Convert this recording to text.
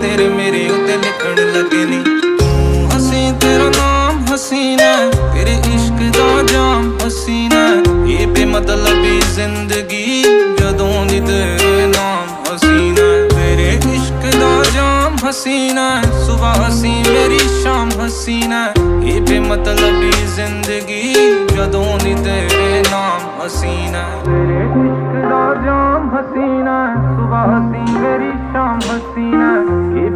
तेरे मेरे उत्ते लिखण लगे नी। तू हसी तेरा नाम हसीना, तेरे इश्क दा जाम हसीना, ये बेमतलबी जिंदगी जदों दी तेरे नाम हसीना। तेरे इश्क दा जाम हसीना, सुबह हसी मेरी शाम हसीना, ये बेमतलबी जिंदगी जदों दी तेरे नाम हसीना। तेरे इश्क दा जाम हसीना, सुबह हसी मेरी शाम हसीना, ये